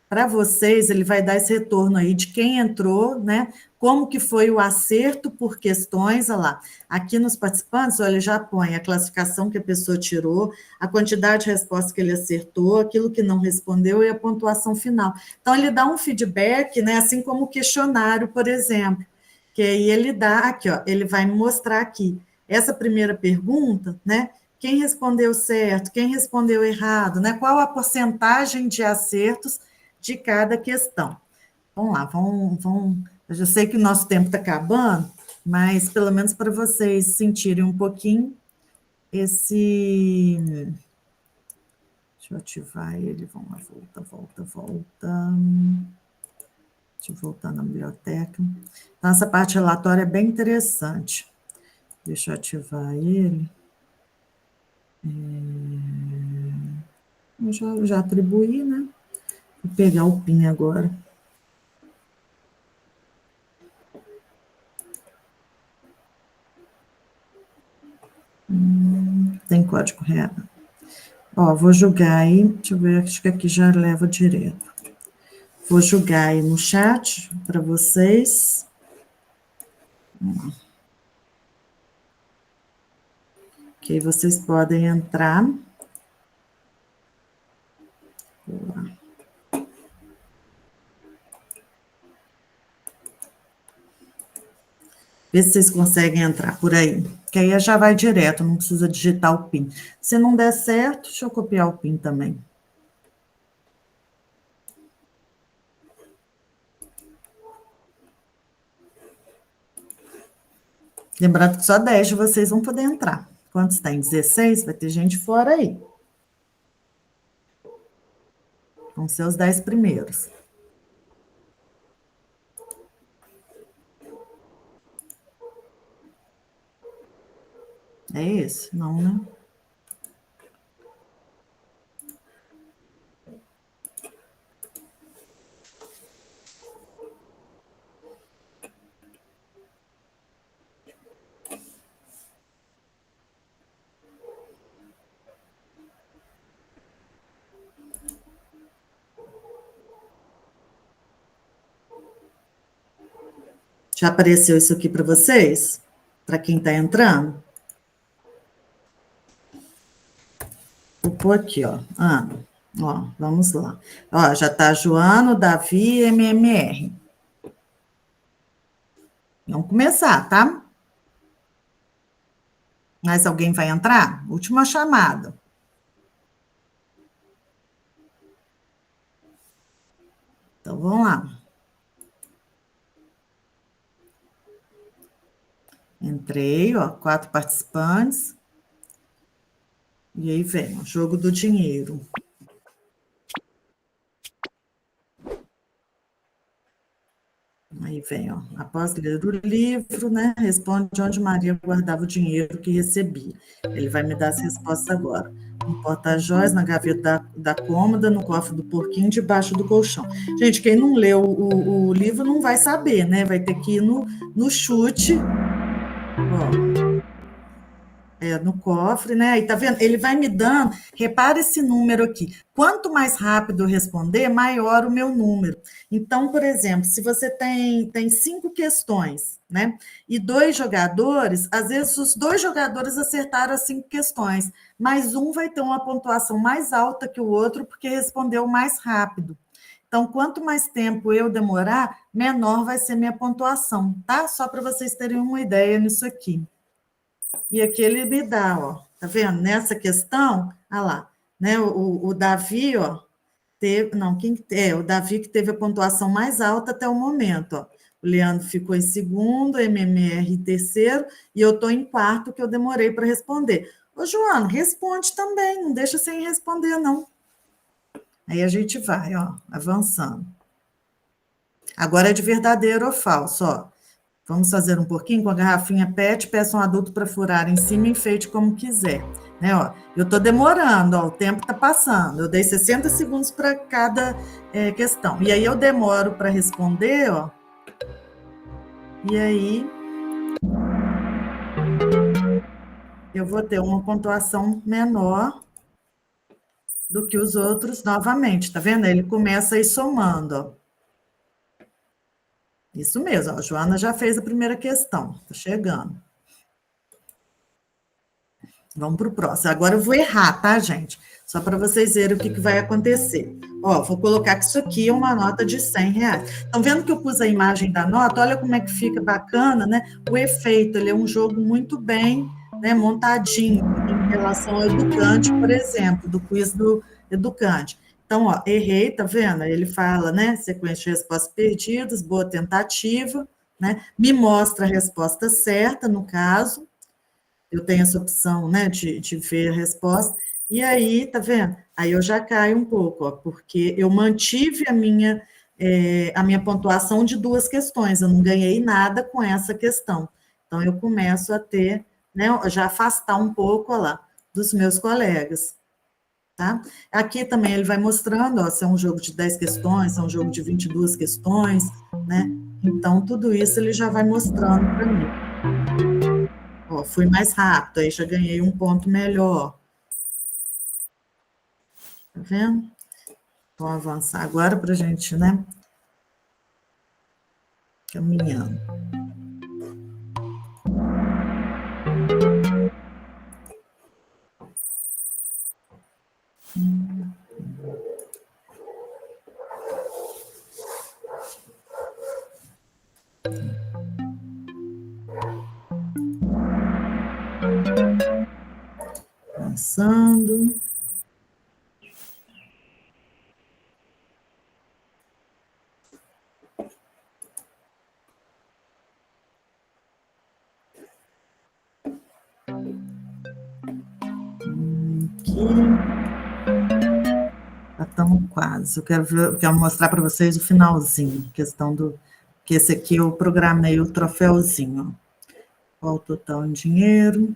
[SPEAKER 2] para vocês, ele vai dar esse retorno aí de quem entrou, né? Como que foi o acerto por questões, olha lá. Aqui nos participantes, olha, ele já põe a classificação que a pessoa tirou, a quantidade de respostas que ele acertou, aquilo que não respondeu e a pontuação final. Então, ele dá um feedback, né? Assim como o questionário, por exemplo, que aí ele dá aqui, ó, ele vai me mostrar aqui, essa primeira pergunta, né? Quem respondeu certo, quem respondeu errado, né? Qual a porcentagem de acertos de cada questão. Vamos lá, vamos. Eu já sei que o nosso tempo está acabando, mas pelo menos para vocês sentirem um pouquinho esse. Deixa eu ativar ele, vamos lá, volta. Deixa eu voltar na biblioteca. Então, essa parte relatória é bem interessante. Deixa eu ativar ele. Eu já atribuí, né? Vou pegar o PIN agora. Tem código real. Ó, vou jogar aí, deixa eu ver, acho que aqui já leva direto. Vou jogar aí no chat para vocês. Que vocês podem entrar. Vê se vocês conseguem entrar por aí. Que aí já vai direto, não precisa digitar o PIN. Se não der certo, deixa eu copiar o PIN também. Lembrando que só 10 de vocês vão poder entrar. Quantos tem? 16? Vai ter gente fora aí. Vão ser os 10 primeiros. É isso? Não, né? Já apareceu isso aqui para vocês? Para quem está entrando? Vou pôr aqui, ó. Ana. Ó, vamos lá. Ó, já está Joano, Davi, MMR. Vamos começar, tá? Mais alguém vai entrar? Última chamada. Então, vamos lá. Entrei, ó, 4 participantes. E aí vem o jogo do dinheiro. Aí vem, ó, após ler o livro, né, responde onde Maria guardava o dinheiro que recebia. Ele vai me dar as respostas agora. No porta-joias, na gaveta da cômoda, no cofre do porquinho, debaixo do colchão. Gente, quem não leu o livro não vai saber, né? Vai ter que ir no chute. Ó. No cofre, né? Aí tá vendo? Ele vai me dando, repara esse número aqui. Quanto mais rápido eu responder, maior o meu número. Então, por exemplo, se você tem 5 questões, né? E 2 jogadores, às vezes os 2 jogadores acertaram as 5 questões, mas um vai ter uma pontuação mais alta que o outro porque respondeu mais rápido. Então, quanto mais tempo eu demorar, menor vai ser minha pontuação, tá? Só para vocês terem uma ideia nisso aqui. E aqui ele me dá, ó, tá vendo? Nessa questão, olha lá, né? O Davi, ó, teve, não, o Davi que teve a pontuação mais alta até o momento, ó. O Leandro ficou em segundo, MMR em terceiro, e eu estou em quarto, que eu demorei para responder. Ô, Joana, responde também, não deixa sem responder, não. Aí a gente vai, ó, avançando. Agora é de verdadeiro ou falso, ó. Vamos fazer um pouquinho com a garrafinha PET, peça um adulto para furar em cima e enfeite como quiser. Né, ó, eu estou demorando, ó, o tempo está passando. Eu dei 60 segundos para cada questão. E aí eu demoro para responder, ó. E aí eu vou ter uma pontuação menor do que os outros novamente, tá vendo? Ele começa aí somando, ó. Isso mesmo, ó, a Joana já fez a primeira questão, tá chegando. Vamos para o próximo. Agora eu vou errar, tá, gente? Só para vocês verem o que vai acontecer. Ó, vou colocar que isso aqui é uma nota de R$100. Estão vendo que eu pus a imagem da nota? Olha como é que fica bacana, né? O efeito, ele é um jogo muito bem, né, montadinho em relação ao educante, por exemplo, do quiz do educante. Então, ó, errei, tá vendo? Ele fala, né, sequência de respostas perdidas, boa tentativa, né? Me mostra a resposta certa, no caso. Eu tenho essa opção, né, de ver a resposta, e aí, tá vendo? Aí eu já caio um pouco, ó, porque eu mantive a minha pontuação de 2 questões, eu não ganhei nada com essa questão. Então, eu começo a ter, né, já afastar um pouco, ó lá, dos meus colegas, tá? Aqui também ele vai mostrando, ó, se é um jogo de 10 questões, se é um jogo de 22 questões, né? Então, tudo isso ele já vai mostrando para mim. Ó, fui mais rápido, aí já ganhei um ponto melhor. Tá vendo? Vou avançar agora para a gente, né? Caminhando. Avançando. Aqui. Já estamos quase. Eu quero mostrar para vocês o finalzinho, questão do que esse aqui eu programei o troféuzinho. Qual o total em dinheiro?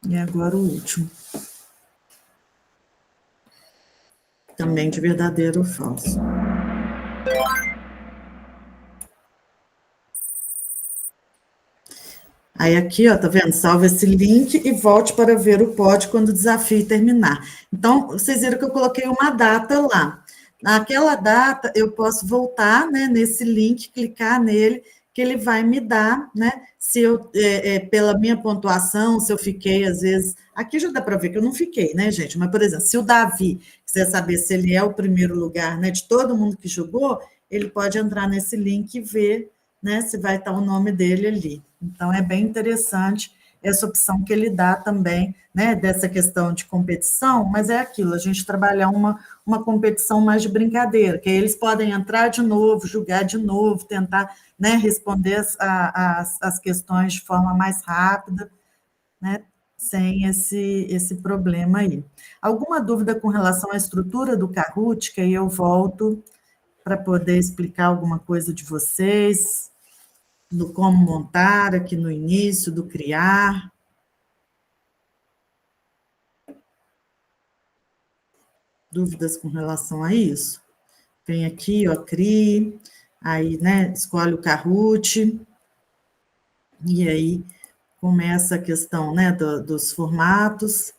[SPEAKER 2] E agora o último. Também de verdadeiro ou falso. Aí aqui, ó, tá vendo? Salve esse link e volte para ver o pod quando o desafio terminar. Então, vocês viram que eu coloquei uma data lá. Naquela data, eu posso voltar, né, nesse link, clicar nele, que ele vai me dar, né, se eu, pela minha pontuação, se eu fiquei, às vezes... Aqui já dá para ver que eu não fiquei, né, gente? Mas, por exemplo, se o Davi quiser saber se ele é o primeiro lugar, né, de todo mundo que jogou, ele pode entrar nesse link e ver, né, se vai estar o nome dele ali. Então, é bem interessante essa opção que ele dá também, né, dessa questão de competição, mas é aquilo, a gente trabalhar uma competição mais de brincadeira, que aí eles podem entrar de novo, julgar de novo, tentar, né, responder as questões de forma mais rápida, né, sem esse problema aí. Alguma dúvida com relação à estrutura do Kahoot, que aí eu volto para poder explicar alguma coisa de vocês, do como montar aqui no início, do criar. Dúvidas com relação a isso? Vem aqui, ó, crie, aí, né, escolhe o Kahoot, e aí começa a questão, né, dos formatos,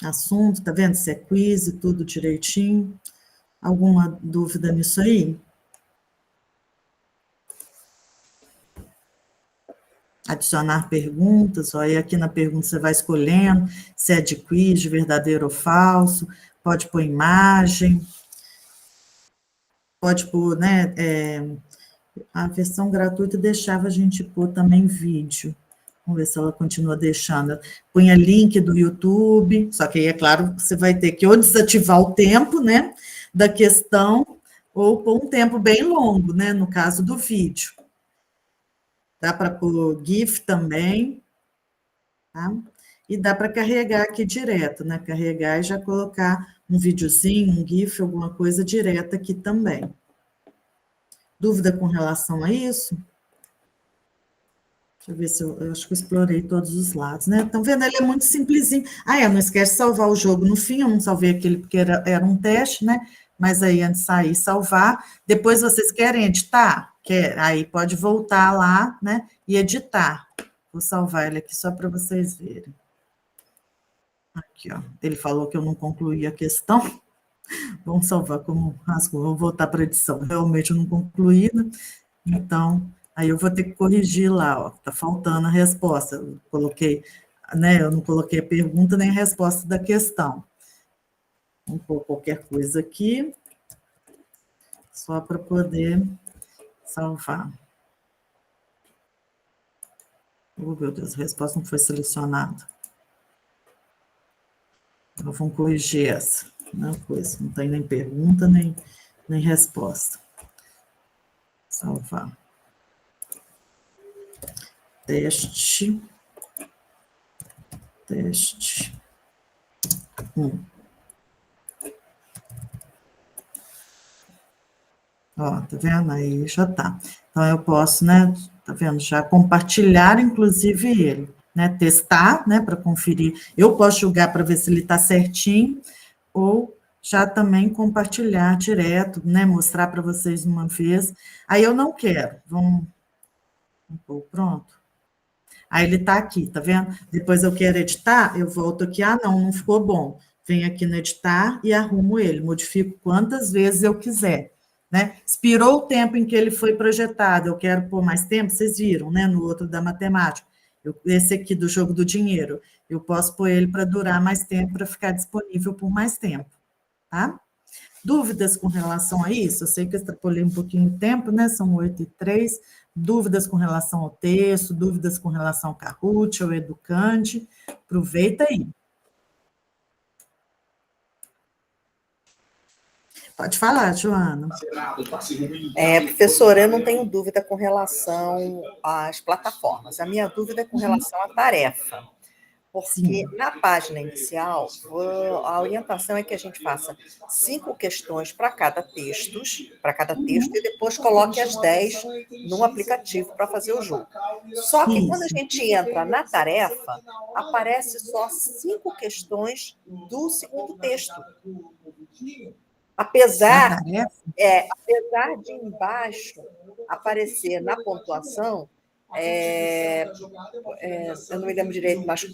[SPEAKER 2] assunto, tá vendo? Se é quiz e tudo direitinho. Alguma dúvida nisso aí? Adicionar perguntas, ó, e aqui na pergunta você vai escolhendo se é de quiz, de verdadeiro ou falso, pode pôr imagem, pode pôr, né, a versão gratuita deixava a gente pôr também vídeo, vamos ver se ela continua deixando, punha link do YouTube, só que aí, é claro, você vai ter que ou desativar o tempo, né, da questão, ou pôr um tempo bem longo, né, no caso do vídeo. Dá para pôr GIF também, tá? e dá para carregar aqui direto, né? Carregar e já colocar um videozinho, um GIF, alguma coisa direta aqui também. Dúvida com relação a isso? Deixa eu ver se eu acho que eu explorei todos os lados, né? Estão vendo? Ele é muito simplesinho. Não esquece de salvar o jogo no fim, eu não salvei aquele porque era um teste, né? Mas aí, antes de sair, salvar. Depois, vocês querem editar? Aí pode voltar lá, né? E editar. Vou salvar ele aqui só para vocês verem. Aqui, ó. Ele falou que eu não concluí a questão. Vamos salvar como rasgou. Vou voltar para a edição. Realmente eu não concluí, né? Então, aí eu vou ter que corrigir lá, ó. Tá faltando a resposta. Eu coloquei, né? Eu não coloquei a pergunta nem a resposta da questão. Vamos pôr qualquer coisa aqui, só para poder salvar. Oh, meu Deus, a resposta não foi selecionada. Então, vamos corrigir essa. Não tem nem pergunta, nem resposta. Salvar. Teste. 1. Ó, tá vendo? Aí já tá. Então, eu posso, né, tá vendo? Já compartilhar, inclusive, ele, né? Testar, né, para conferir. Eu posso julgar para ver se ele tá certinho, ou já também compartilhar direto, né? Mostrar para vocês uma vez. Aí eu não quero. Vamos pôr pronto. Aí ele tá aqui, tá vendo? Depois eu quero editar, eu volto aqui, não ficou bom. Venho aqui no editar e arrumo ele, modifico quantas vezes eu quiser. Né? Expirou o tempo em que ele foi projetado, eu quero pôr mais tempo, vocês viram, né? No outro da matemática. Esse aqui do jogo do dinheiro, eu posso pôr ele para durar mais tempo, para ficar disponível por mais tempo, tá? Dúvidas com relação a isso? Eu sei que eu extrapolei um pouquinho o tempo, né? São 8h03. Dúvidas com relação ao texto, dúvidas com relação ao Kahoot, ao Educande. Aproveita aí. Pode falar, Joana.
[SPEAKER 1] Professora, eu não tenho dúvida com relação às plataformas. A minha dúvida é com relação à tarefa. Porque
[SPEAKER 2] Sim.
[SPEAKER 1] Na página inicial, a orientação é que a gente faça 5 questões para cada texto, e depois coloque as 10 num aplicativo para fazer o jogo. Só que quando a gente entra na tarefa, aparece só 5 questões do segundo texto. Apesar de embaixo aparecer na pontuação, eu não me lembro direito, mas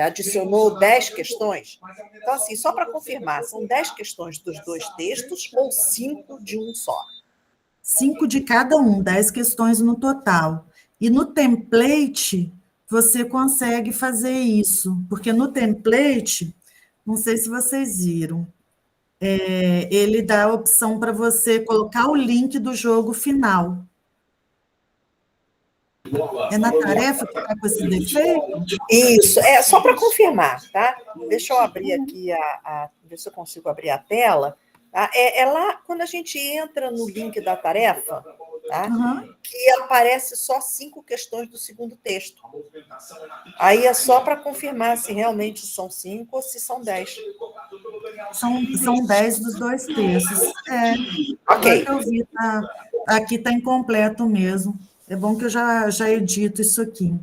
[SPEAKER 1] adicionou 10 questões. Então, assim, só para confirmar, são 10 questões dos 2 textos ou 5 de um só?
[SPEAKER 2] 5 de cada um, 10 questões no total. E no template, você consegue fazer isso, porque no template, não sei se vocês viram, ele dá a opção para você colocar o link do jogo final. É na tarefa que está com esse defeito?
[SPEAKER 1] Isso, só para confirmar, tá? Deixa eu abrir aqui, ver se eu consigo abrir a tela. Tá? É lá, quando a gente entra no link da tarefa, tá? Que aparece só 5 questões do segundo texto. Aí é só para confirmar se realmente são 5 ou se são 10.
[SPEAKER 2] São 10 dos 2 textos.
[SPEAKER 1] Ok.
[SPEAKER 2] Que eu vi, aqui está incompleto mesmo. É bom que eu já edito isso aqui.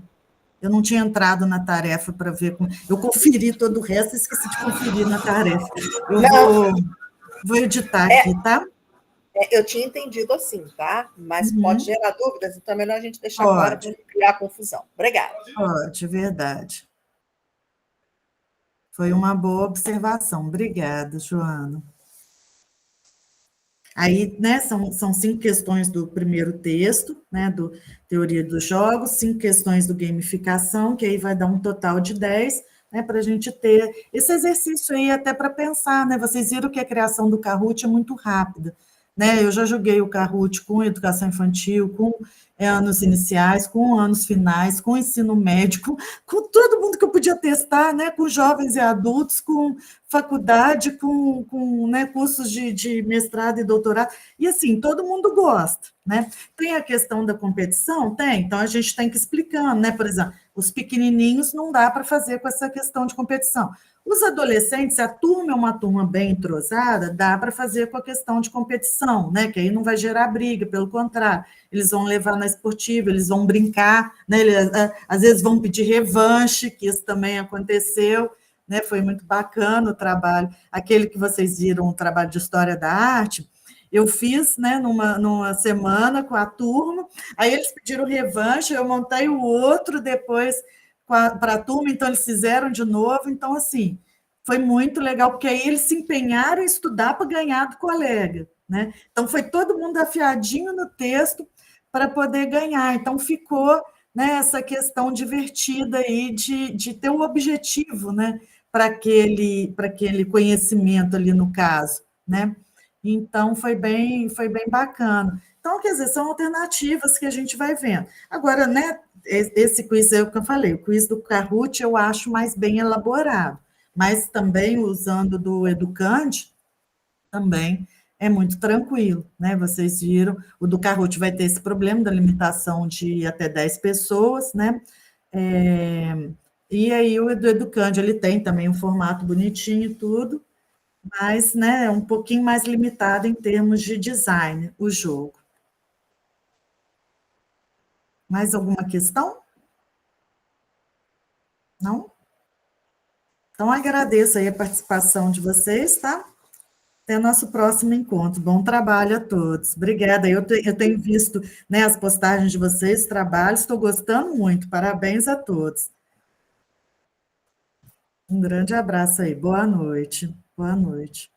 [SPEAKER 2] Eu não tinha entrado na tarefa para ver. Eu conferi todo o resto, esqueci de conferir na tarefa. Eu vou editar aqui, tá?
[SPEAKER 1] Eu tinha entendido assim, tá? Mas pode gerar dúvidas, então é melhor a gente deixar claro para não criar confusão. Obrigada.
[SPEAKER 2] Pode, verdade. Foi uma boa observação. Obrigada, Joana. Aí, né, são 5 questões do primeiro texto, né, do Teoria dos Jogos, 5 questões do Gamificação, que aí vai dar um total de 10, né, para a gente ter esse exercício aí até para pensar, né, vocês viram que a criação do Kahoot é muito rápida, né? Eu já joguei o Kahoot com educação infantil, com anos iniciais, com anos finais, com ensino médio, com todo mundo que eu podia testar, né? Com jovens e adultos, com faculdade, com né, cursos de mestrado e doutorado, e assim, todo mundo gosta, né? Tem a questão da competição? Tem, então a gente tem que ir explicando, né? Por exemplo, os pequenininhos não dá para fazer com essa questão de competição. Os adolescentes, se a turma é uma turma bem entrosada, dá para fazer com a questão de competição, né? Que aí não vai gerar briga, pelo contrário, eles vão levar na esportiva, eles vão brincar, né? Eles, às vezes vão pedir revanche, que isso também aconteceu, né? Foi muito bacana o trabalho, aquele que vocês viram, o trabalho de História da Arte, eu fiz, né, numa semana com a turma, aí eles pediram revanche, eu montei o outro depois para a turma, então eles fizeram de novo, então, assim, foi muito legal, porque aí eles se empenharam em estudar para ganhar do colega, né? Então, foi todo mundo afiadinho no texto para poder ganhar, então ficou, né, essa questão divertida aí de ter um objetivo, né, para aquele conhecimento ali no caso, né? Então, foi bem bacana. Então, quer dizer, são alternativas que a gente vai vendo. Agora, né, esse quiz é o que eu falei, o quiz do Kahoot eu acho mais bem elaborado, mas também usando do Educand, também é muito tranquilo, né? Vocês viram, o do Kahoot vai ter esse problema da limitação de até 10 pessoas, né? E aí o do Educand, ele tem também um formato bonitinho e tudo, mas, né, é um pouquinho mais limitado em termos de design, o jogo. Mais alguma questão? Não? Então, agradeço aí a participação de vocês, tá? Até o nosso próximo encontro. Bom trabalho a todos. Obrigada. Eu tenho visto, né, as postagens de vocês, trabalho, estou gostando muito. Parabéns a todos. Um grande abraço aí. Boa noite. Boa noite.